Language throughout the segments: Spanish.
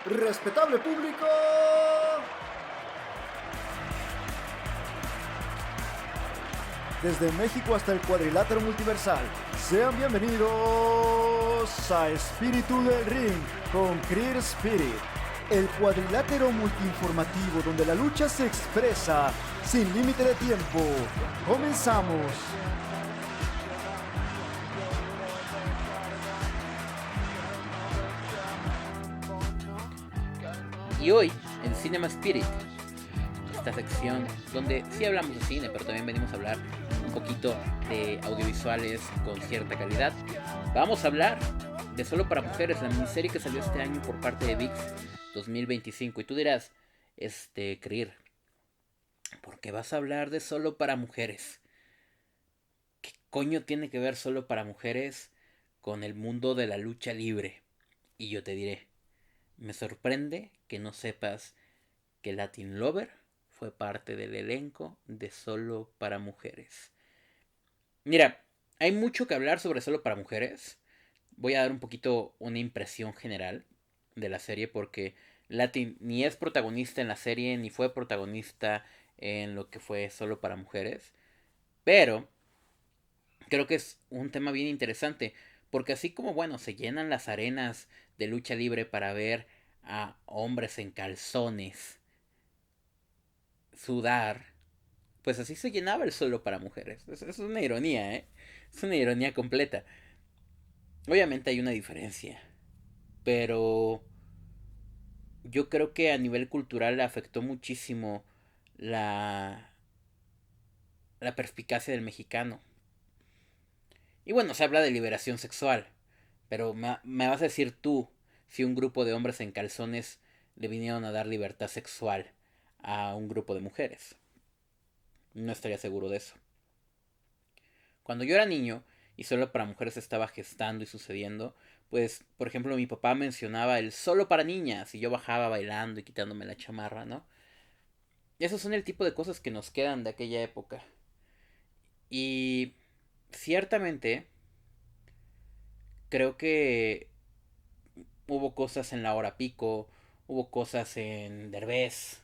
Respetable público, desde México hasta el cuadrilátero multiversal, sean bienvenidos a Espíritu del Ring con Creer Spirit, el cuadrilátero multiinformativo donde la lucha se expresa sin límite de tiempo. ¡Comenzamos! Y hoy, en Cinema Spirit, esta sección donde sí hablamos de cine, pero también venimos a hablar un poquito de audiovisuales con cierta calidad, vamos a hablar de Solo para Mujeres, la miniserie que salió este año por parte de VIX 2025. Y tú dirás, Creer, ¿por qué vas a hablar de Solo para Mujeres? ¿Qué coño tiene que ver Solo para Mujeres con el mundo de la lucha libre? Y yo te diré, me sorprende que no sepas que Latin Lover fue parte del elenco de Solo para Mujeres. Mira, hay mucho que hablar sobre Solo para Mujeres. Voy a dar un poquito una impresión general de la serie porque Latin ni es protagonista en la serie ni fue protagonista en lo que fue Solo para Mujeres. Pero creo que es un tema bien interesante porque así como, bueno, se llenan las arenas de lucha libre para ver a hombres en calzones sudar, pues así se llenaba el Solo para Mujeres. Es una ironía, ¿eh? Es una ironía completa. Obviamente hay una diferencia, pero yo creo que a nivel cultural afectó muchísimo la, la perspicacia del mexicano. Y bueno, se habla de liberación sexual, pero me vas a decir tú si un grupo de hombres en calzones le vinieron a dar libertad sexual a un grupo de mujeres. No estaría seguro de eso. Cuando yo era niño y Solo para Mujeres estaba gestando y sucediendo, pues, por ejemplo, mi papá mencionaba el Solo para niñas y yo bajaba bailando y quitándome la chamarra, ¿no? Y esos son el tipo de cosas que nos quedan de aquella época. Y ciertamente creo que hubo cosas en La Hora Pico, hubo cosas en Derbez,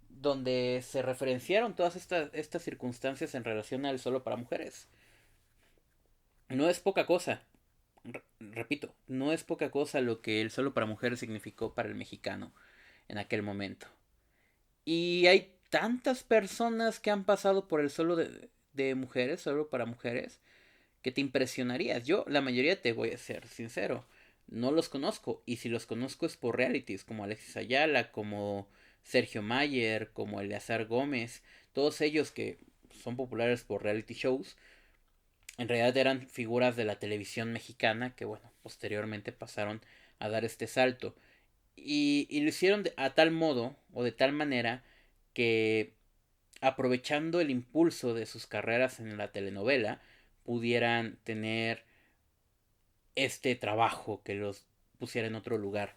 donde se referenciaron todas estas circunstancias en relación al Solo para Mujeres. No es poca cosa. Repito, no es poca cosa lo que el Solo para Mujeres significó para el mexicano en aquel momento. Y hay tantas personas que han pasado por el Solo de Mujeres, Solo para Mujeres, que te impresionarías. Yo, la mayoría, te voy a ser sincero, no los conozco. Y si los conozco es por realities, como Alexis Ayala, como Sergio Mayer, como Eleazar Gómez, todos ellos que son populares por reality shows en realidad eran figuras de la televisión mexicana que, bueno, posteriormente pasaron a dar este salto. Y lo hicieron a tal modo o de tal manera que, aprovechando el impulso de sus carreras en la telenovela, pudieran tener este trabajo que los pusiera en otro lugar.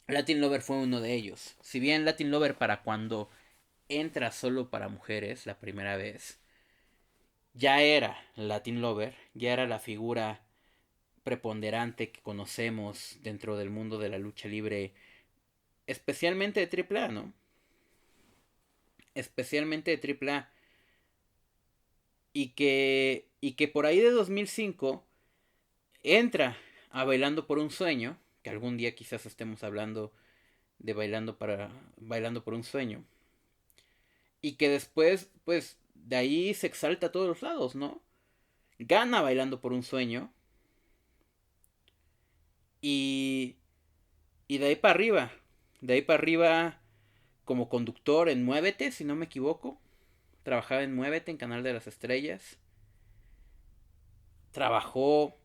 Latin Lover fue uno de ellos. Si bien Latin Lover, para cuando entra Solo para Mujeres la primera vez, ya era Latin Lover, ya era la figura preponderante que conocemos dentro del mundo de la lucha libre, especialmente de AAA, ¿no? Especialmente de AAA. Y que por ahí de 2005 entra a Bailando por un Sueño, que algún día quizás estemos hablando de Bailando por un Sueño. Y que después, pues, de ahí se exalta a todos los lados, ¿no? Gana Bailando por un Sueño. Y, y de ahí para arriba. De ahí para arriba como conductor en Muévete, si no me equivoco. Trabajaba en Muévete, en Canal de las Estrellas. Trabajó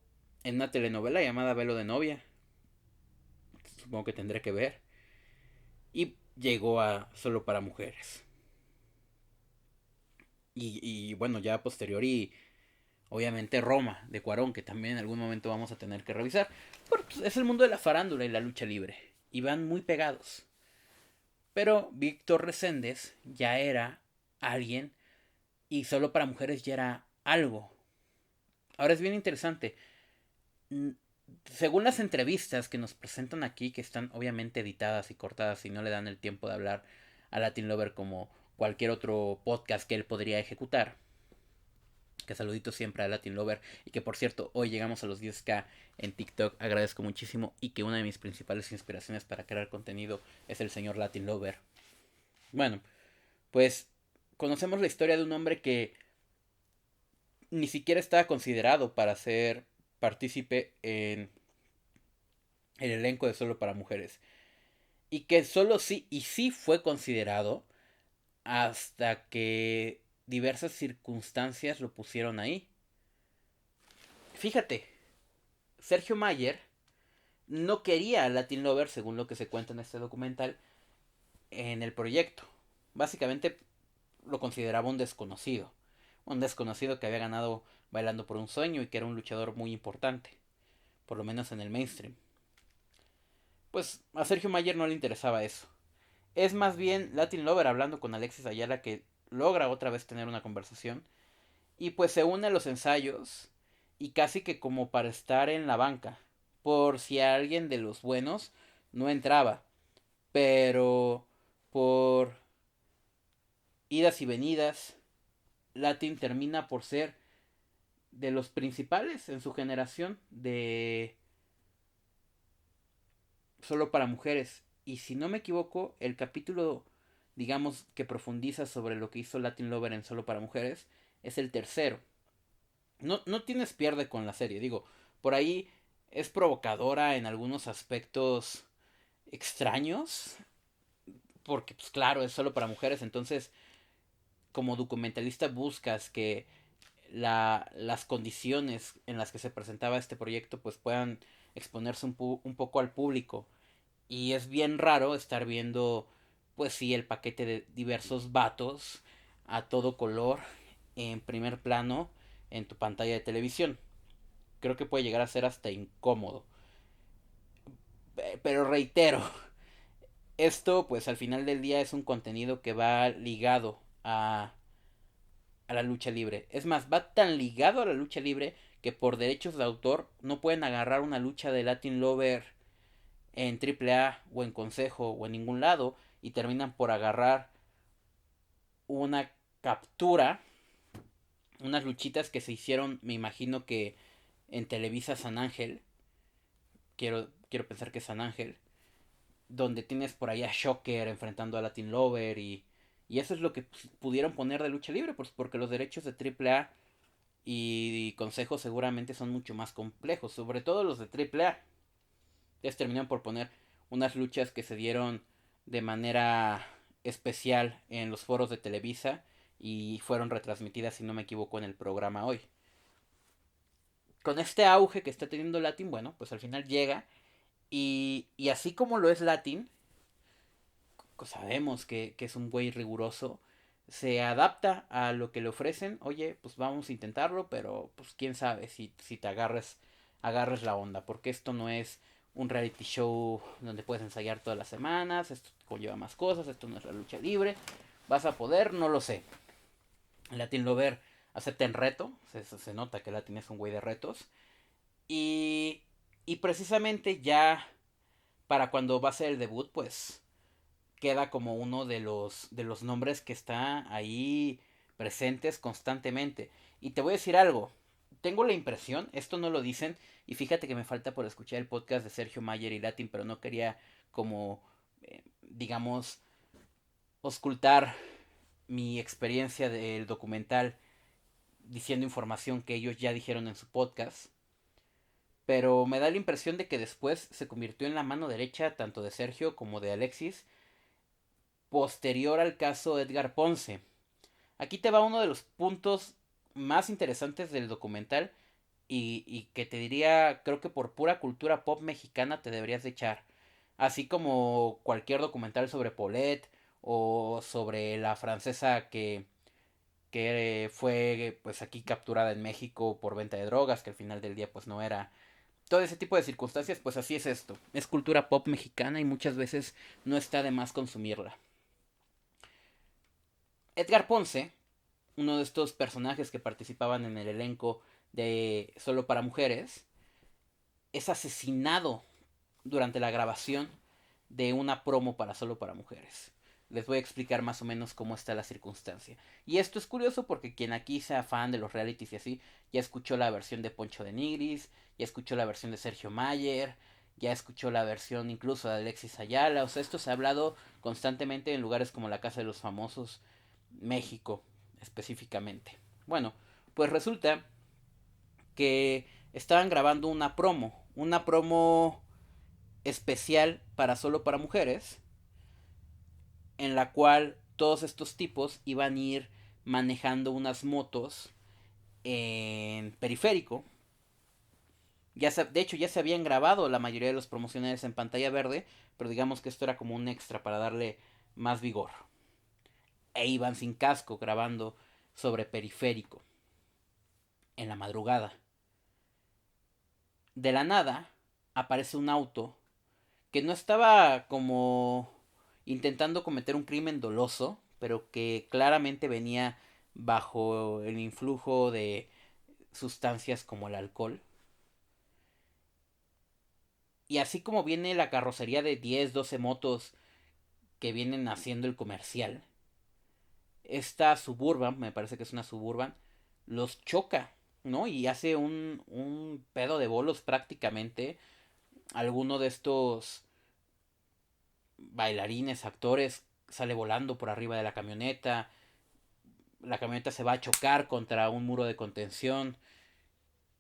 en una telenovela llamada Velo de Novia. Supongo que tendré que ver. Y llegó a Solo para Mujeres. Y bueno, ya posterior y obviamente Roma de Cuarón, que también en algún momento vamos a tener que revisar. Pero pues, es el mundo de la farándula y la lucha libre. Y van muy pegados. Pero Víctor Reséndez ya era alguien y Solo para Mujeres ya era algo. Ahora es bien interesante. según las entrevistas que nos presentan aquí, que están obviamente editadas y cortadas y no le dan el tiempo de hablar a Latin Lover como cualquier otro podcast que él podría ejecutar. Que saludito siempre a Latin Lover. Y que por cierto, hoy llegamos a los 10K en TikTok. Agradezco muchísimo. Y que una de mis principales inspiraciones para crear contenido es el señor Latin Lover. Bueno, pues conocemos la historia de un hombre que ni siquiera estaba considerado para ser partícipe en el elenco de Solo para Mujeres. Y que solo sí y sí fue considerado hasta que diversas circunstancias lo pusieron ahí. Fíjate, Sergio Mayer no quería a Latin Lover, según lo que se cuenta en este documental, en el proyecto. Básicamente lo consideraba un desconocido. Un desconocido que había ganado Bailando por un Sueño y que era un luchador muy importante. Por lo menos en el mainstream. Pues a Sergio Mayer no le interesaba eso. Es más bien Latin Lover hablando con Alexis Ayala que logra otra vez tener una conversación. Y pues se une a los ensayos. Y casi que como para estar en la banca. Por si alguien de los buenos no entraba. Pero por idas y venidas, Latin termina por ser de los principales en su generación de Solo para Mujeres. Y si no me equivoco, el capítulo, digamos, que profundiza sobre lo que hizo Latin Lover en Solo para Mujeres, es el tercero. No tienes pierde con la serie, digo, por ahí es provocadora en algunos aspectos extraños, porque pues claro, es solo para mujeres, entonces como documentalista buscas que las condiciones en las que se presentaba este proyecto pues puedan exponerse un poco al público. Y es bien raro estar viendo, pues sí, el paquete de diversos vatos a todo color en primer plano en tu pantalla de televisión. Creo que puede llegar a ser hasta incómodo. Pero reitero, esto pues al final del día es un contenido que va ligado a la lucha libre. Es más, va tan ligado a la lucha libre que por derechos de autor no pueden agarrar una lucha de Latin Lover en AAA o en Consejo o en ningún lado y terminan por agarrar una captura, unas luchitas que se hicieron, me imagino que en Televisa San Ángel, quiero pensar que es San Ángel, donde tienes por ahí a Shocker enfrentando a Latin Lover y eso es lo que pudieron poner de lucha libre, pues porque los derechos de AAA y Consejo seguramente son mucho más complejos, sobre todo los de AAA. Entonces terminan por poner unas luchas que se dieron de manera especial en los foros de Televisa y fueron retransmitidas, si no me equivoco, en el programa hoy. Con este auge que está teniendo Latin, bueno, pues al final llega y así como lo es Latin, sabemos que es un güey riguroso, se adapta a lo que le ofrecen. Oye, pues vamos a intentarlo, pero pues quién sabe si te agarres la onda, porque esto no es un reality show donde puedes ensayar todas las semanas, esto conlleva más cosas, esto no es la lucha libre, vas a poder, no lo sé. Latin Lover acepta el reto, se nota que Latin es un güey de retos, y, y precisamente ya para cuando va a ser el debut, pues queda como uno de los nombres que está ahí presentes constantemente. Y te voy a decir algo, tengo la impresión, esto no lo dicen, y fíjate que me falta por escuchar el podcast de Sergio Mayer y Latin, pero no quería como, digamos, ocultar mi experiencia del documental diciendo información que ellos ya dijeron en su podcast. Pero me da la impresión de que después se convirtió en la mano derecha tanto de Sergio como de Alexis posterior al caso Edgar Ponce. Aquí te va uno de los puntos más interesantes del documental y que te diría, creo que por pura cultura pop mexicana te deberías de echar. Así como cualquier documental sobre Paulette o sobre la francesa que fue pues aquí capturada en México por venta de drogas, que al final del día pues no era. Todo ese tipo de circunstancias, pues así es esto. Es cultura pop mexicana y muchas veces no está de más consumirla. Edgar Ponce, uno de estos personajes que participaban en el elenco de Solo para Mujeres, es asesinado durante la grabación de una promo para solo para mujeres. Les voy a explicar más o menos cómo está la circunstancia. Y esto es curioso porque quien aquí sea fan de los realities y así, ya escuchó la versión de Poncho de Nigris, ya escuchó la versión de Sergio Mayer, ya escuchó la versión incluso de Alexis Ayala. O sea, esto se ha hablado constantemente en lugares como la Casa de los Famosos, México específicamente. Bueno, pues resulta que estaban grabando una promo especial para solo para mujeres, en la cual todos estos tipos iban a ir manejando unas motos en periférico. De hecho, ya se habían grabado la mayoría de los promocionales en pantalla verde, pero digamos que esto era como un extra para darle más vigor. E iban sin casco grabando sobre periférico en la madrugada. De la nada aparece un auto que no estaba como intentando cometer un crimen doloso, pero que claramente venía bajo el influjo de sustancias como el alcohol. Y así como viene la carrocería de 10, 12 motos que vienen haciendo el comercial, esta Suburban, me parece que es una Suburban, los choca, ¿no? Y hace un pedo de bolos prácticamente. Alguno de estos bailarines, actores, sale volando por arriba de la camioneta. La camioneta se va a chocar contra un muro de contención.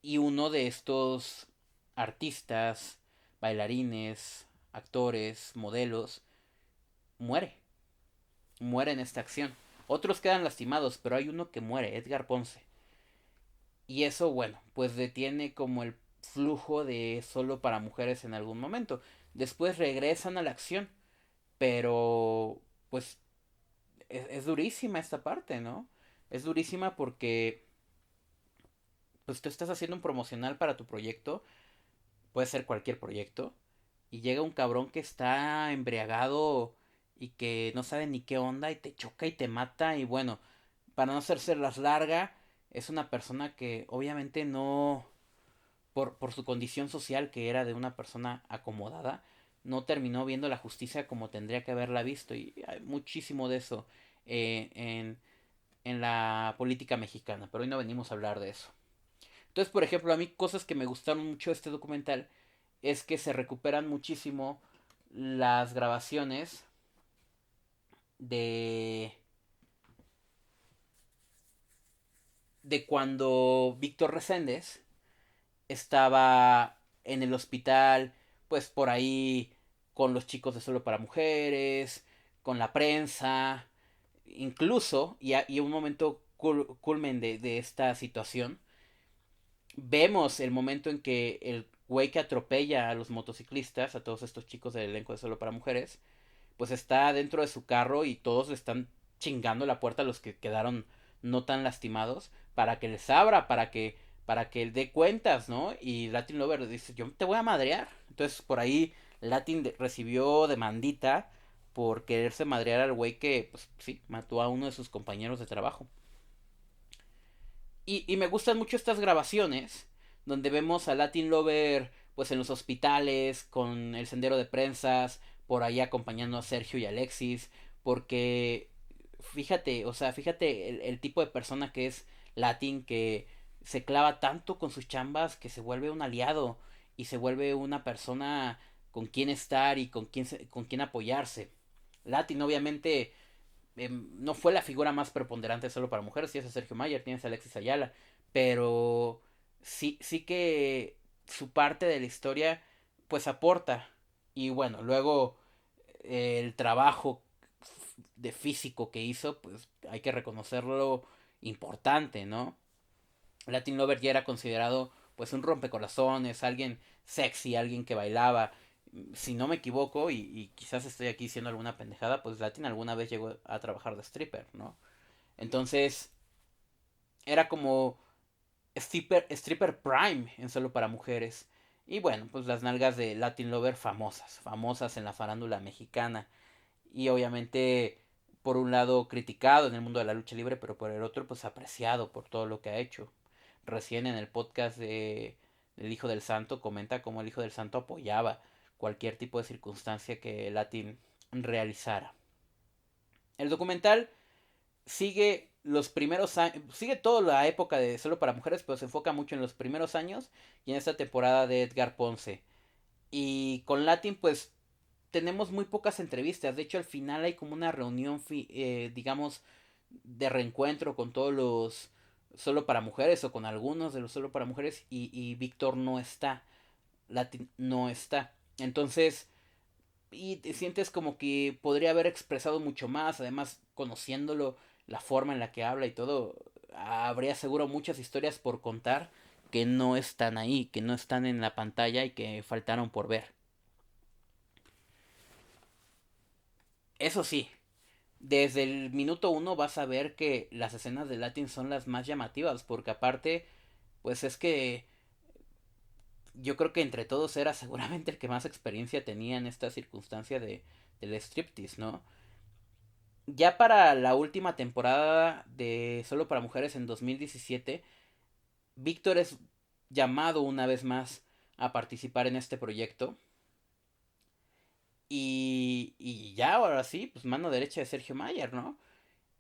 Y uno de estos artistas, bailarines, actores, modelos, muere. Muere en esta acción. Otros quedan lastimados, pero hay uno que muere, Edgar Ponce. Y eso, bueno, pues detiene como el flujo de solo para mujeres en algún momento. Después regresan a la acción, pero pues es durísima esta parte, ¿no? Es durísima porque pues tú estás haciendo un promocional para tu proyecto, puede ser cualquier proyecto, y llega un cabrón que está embriagado y que no sabe ni qué onda y te choca y te mata y bueno, para no hacerse las larga, es una persona que obviamente no, por su condición social que era de una persona acomodada, no terminó viendo la justicia como tendría que haberla visto y hay muchísimo de eso en la política mexicana, pero hoy no venimos a hablar de eso. Entonces, por ejemplo, a mí cosas que me gustaron mucho de este documental es que se recuperan muchísimo las grabaciones de de cuando Víctor Reséndez estaba en el hospital, pues por ahí con los chicos de Solo para Mujeres, con la prensa, incluso, y un momento culmen de esta situación, vemos el momento en que el güey que atropella a los motociclistas, a todos estos chicos del elenco de Solo para Mujeres, pues está dentro de su carro y todos están chingando la puerta a los que quedaron no tan lastimados para que les abra, para que él dé cuentas, ¿no? Y Latin Lover dice, yo te voy a madrear. Entonces por ahí recibió demandita por quererse madrear al güey que, pues sí, mató a uno de sus compañeros de trabajo. Y me gustan mucho estas grabaciones donde vemos a Latin Lover pues en los hospitales con el sendero de prensas, por ahí acompañando a Sergio y Alexis, porque fíjate, o sea, fíjate el tipo de persona que es Latin que se clava tanto con sus chambas que se vuelve un aliado y se vuelve una persona con quien estar y con quien apoyarse. Latin obviamente no fue la figura más preponderante solo para mujeres, tienes a Sergio Mayer, tienes a Alexis Ayala, pero sí que su parte de la historia pues aporta. Y bueno, luego el trabajo de físico que hizo, pues hay que reconocerlo importante, ¿no? Latin Lover ya era considerado pues un rompecorazones, alguien sexy, alguien que bailaba. Si no me equivoco, y quizás estoy aquí diciendo alguna pendejada, pues Latin alguna vez llegó a trabajar de stripper, ¿no? Entonces, era como stripper prime en solo para mujeres. Y bueno, pues las nalgas de Latin Lover famosas, famosas en la farándula mexicana. Y obviamente, por un lado criticado en el mundo de la lucha libre, pero por el otro pues apreciado por todo lo que ha hecho. Recién en el podcast el Hijo del Santo, comenta cómo el Hijo del Santo apoyaba cualquier tipo de circunstancia que Latin realizara. El documental sigue los primeros años, sigue toda la época de Solo para Mujeres, pero se enfoca mucho en los primeros años y en esta temporada de Edgar Ponce. Y con Latin, pues tenemos muy pocas entrevistas. De hecho, al final hay como una reunión, digamos, de reencuentro con todos los Solo para Mujeres o con algunos de los Solo para Mujeres y Víctor no está. Latin no está. Entonces, y te sientes como que podría haber expresado mucho más, además conociéndolo, la forma en la que habla y todo, habría seguro muchas historias por contar que no están ahí, que no están en la pantalla y que faltaron por ver. Eso sí, desde el minuto uno vas a ver que las escenas de Latin son las más llamativas, porque aparte, pues es que yo creo que entre todos era seguramente el que más experiencia tenía en esta circunstancia del striptease, ¿no? Ya para la última temporada de Solo para Mujeres en 2017, Víctor es llamado una vez más a participar en este proyecto. Y ya ahora sí, pues mano derecha de Sergio Mayer, ¿no?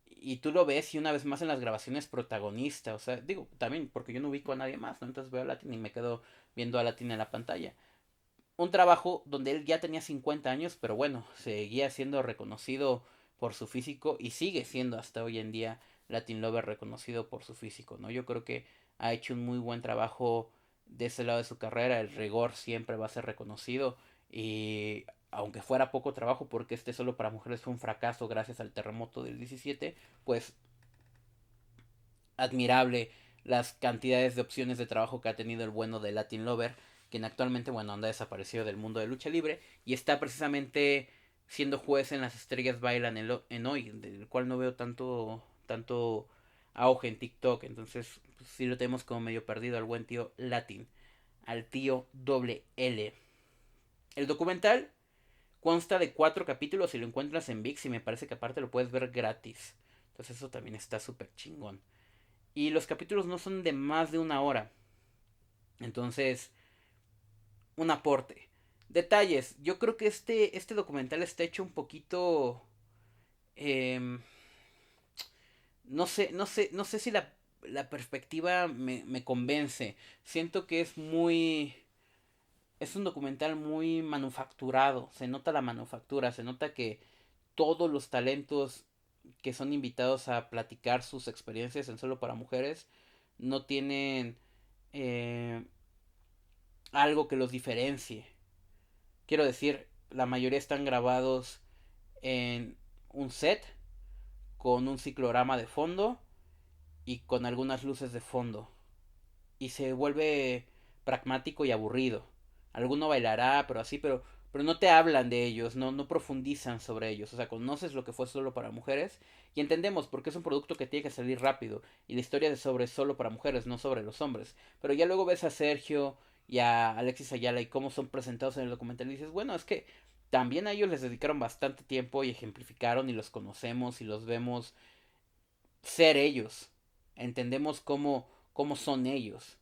Y tú lo ves y una vez más en las grabaciones protagonista. O sea, digo, también porque yo no ubico a nadie más, ¿no? Entonces veo a Latin y me quedo viendo a Latin en la pantalla. Un trabajo donde él ya tenía 50 años, pero bueno, seguía siendo reconocido por su físico y sigue siendo hasta hoy en día Latin Lover reconocido por su físico, ¿no? Yo creo que ha hecho un muy buen trabajo de ese lado de su carrera, el rigor siempre va a ser reconocido y aunque fuera poco trabajo porque este Solo para Mujeres fue un fracaso gracias al terremoto del 17, pues admirable las cantidades de opciones de trabajo que ha tenido el bueno de Latin Lover, quien actualmente, bueno, anda desaparecido del mundo de lucha libre y está precisamente siendo juez en Las Estrellas Bailan en Hoy, del cual no veo tanto auge en TikTok, entonces pues, sí lo tenemos como medio perdido al buen tío Latin, al tío doble L. El documental consta de 4 capítulos y lo encuentras en VIX y me parece que aparte lo puedes ver gratis. Entonces eso también está súper chingón. Y los capítulos no son de más de una hora. Entonces, un aporte. Detalles. Yo creo que este documental está hecho un poquito... eh, no sé si la perspectiva me convence. Siento que es muy... Es un documental muy manufacturado. Se nota la manufactura. Se nota que todos los talentos que son invitados a platicar sus experiencias en Solo para Mujeres no tienen eh, algo que los diferencie. Quiero decir, la mayoría están grabados en un set con un ciclorama de fondo y con algunas luces de fondo. Y se vuelve pragmático y aburrido. Alguno bailará, pero así, pero no te hablan de ellos, no profundizan sobre ellos. O sea, conoces lo que fue Solo para Mujeres y entendemos por qué es un producto que tiene que salir rápido. Y la historia es sobre Solo para Mujeres, no sobre los hombres. Pero ya luego ves a Sergio y a Alexis Ayala y cómo son presentados en el documental y dices, bueno, es que también a ellos les dedicaron bastante tiempo y ejemplificaron y los conocemos y los vemos ser ellos. Entendemos cómo son ellos.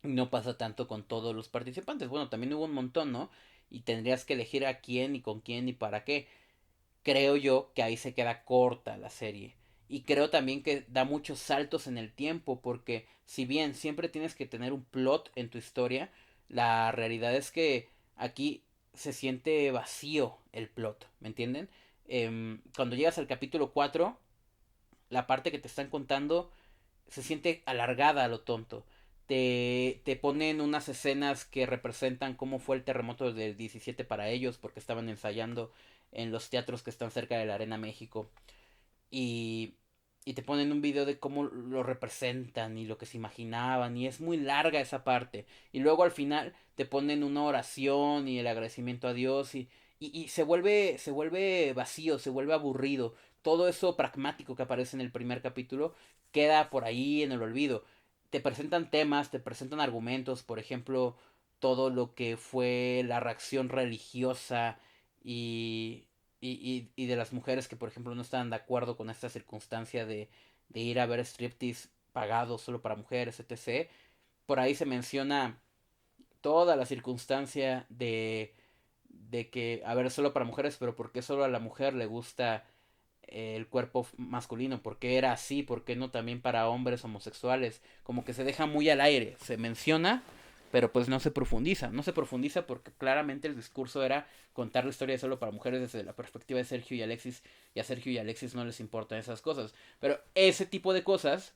No pasa tanto con todos los participantes. Bueno, también hubo un montón, ¿no? Y tendrías que elegir a quién y con quién y para qué. Creo yo que ahí se queda corta la serie. Y creo también que da muchos saltos en el tiempo, porque si bien siempre tienes que tener un plot en tu historia, la realidad es que aquí se siente vacío el plot, ¿me entienden? Cuando llegas al capítulo 4 la parte que te están contando se siente alargada a lo tonto. Te ponen unas escenas que representan cómo fue el terremoto del 17 para ellos, porque estaban ensayando en los teatros que están cerca de la Arena México. Y, y te ponen un video de cómo lo representan y lo que se imaginaban. Y es muy larga esa parte. Y luego al final te ponen una oración y el agradecimiento a Dios. Y se vuelve vacío, se vuelve aburrido. Todo eso pragmático que aparece en el primer capítulo queda por ahí en el olvido. Te presentan temas, te presentan argumentos, por ejemplo, todo lo que fue la reacción religiosa y, y de las mujeres que, por ejemplo, no estaban de acuerdo con esta circunstancia de ir a ver striptease pagado solo para mujeres, etc. por ahí se menciona toda la circunstancia de que, a ver, solo para mujeres, pero ¿por qué solo a la mujer le gusta el cuerpo masculino? ¿Por qué era así? ¿Por qué no también para hombres homosexuales? Como que se deja muy al aire, se menciona, pero pues no se profundiza. No se profundiza porque claramente el discurso era contar la historia de solo para mujeres desde la perspectiva de Sergio y Alexis, y a Sergio y Alexis no les importan esas cosas. Pero ese tipo de cosas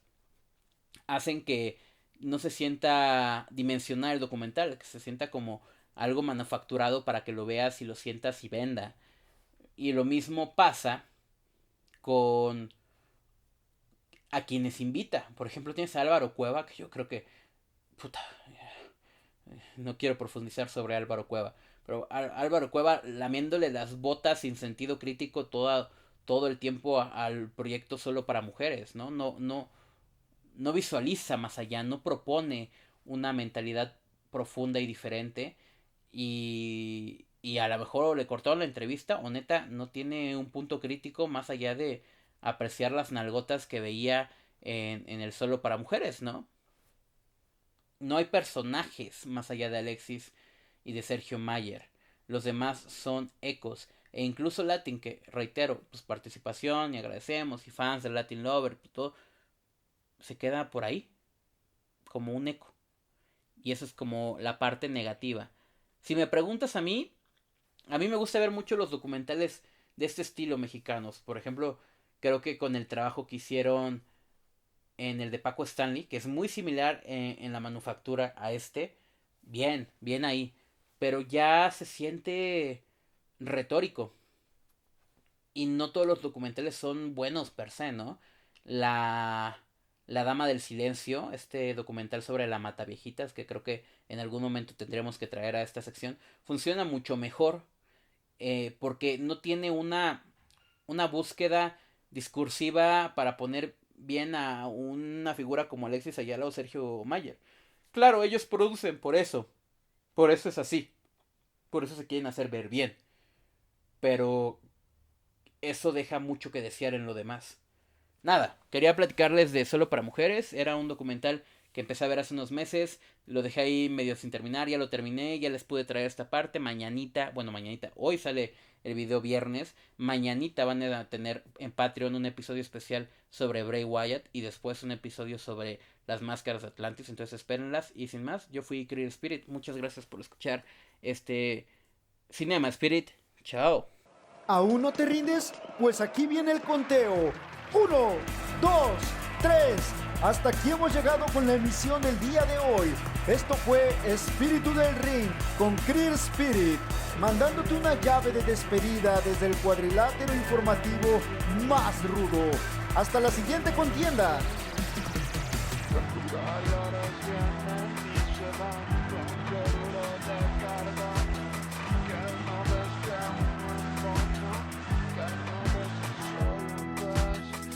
hacen que no se sienta dimensional el documental, que se sienta como algo manufacturado para que lo veas y lo sientas y venda. Y lo mismo pasa con a quienes invita. Por ejemplo, tienes a Álvaro Cueva, que yo creo que... Puta, no quiero profundizar sobre Álvaro Cueva. Pero Álvaro Cueva lamiéndole las botas sin sentido crítico todo el tiempo al proyecto solo para mujeres, ¿no? No visualiza más allá, no propone una mentalidad profunda y diferente. Y a lo mejor le cortaron la entrevista o neta no tiene un punto crítico más allá de apreciar las nalgotas que veía en el solo para mujeres, ¿no? No hay personajes más allá de Alexis y de Sergio Mayer. Los demás son ecos. E incluso Latin, que reitero, pues participación y agradecemos, y fans de Latin Lover, y todo, se queda por ahí, como un eco. Y eso es como la parte negativa. Si me preguntas a mí me gusta ver mucho los documentales de este estilo mexicanos. Por ejemplo, creo que con el trabajo que hicieron en el de Paco Stanley, que es muy similar en la manufactura a este, bien ahí. Pero ya se siente retórico. Y no todos los documentales son buenos per se, ¿no? La Dama del Silencio, este documental sobre la Mataviejitas, que creo que en algún momento tendremos que traer a esta sección, funciona mucho mejor porque no tiene una búsqueda discursiva para poner bien a una figura como Alexis Ayala o Sergio Mayer. Claro, ellos producen por eso es así, por eso se quieren hacer ver bien, pero eso deja mucho que desear en lo demás. Nada, quería platicarles de Solo para Mujeres. Era un documental que empecé a ver hace unos meses. Lo dejé ahí medio sin terminar. Ya lo terminé. Ya les pude traer esta parte. Mañanita. Hoy sale el video viernes. Mañanita van a tener en Patreon un episodio especial sobre Bray Wyatt. Y después un episodio sobre las máscaras de Atlantis. Entonces espérenlas. Y sin más, yo fui Creative Spirit. Muchas gracias por escuchar este Cinema Spirit. Chao. ¿Aún no te rindes? Pues aquí viene el conteo. 1, 2, 3. Hasta aquí hemos llegado con la emisión del día de hoy. Esto fue Espíritu del Ring con Creative Spirit, mandándote una llave de despedida desde el cuadrilátero informativo más rudo. Hasta la siguiente contienda.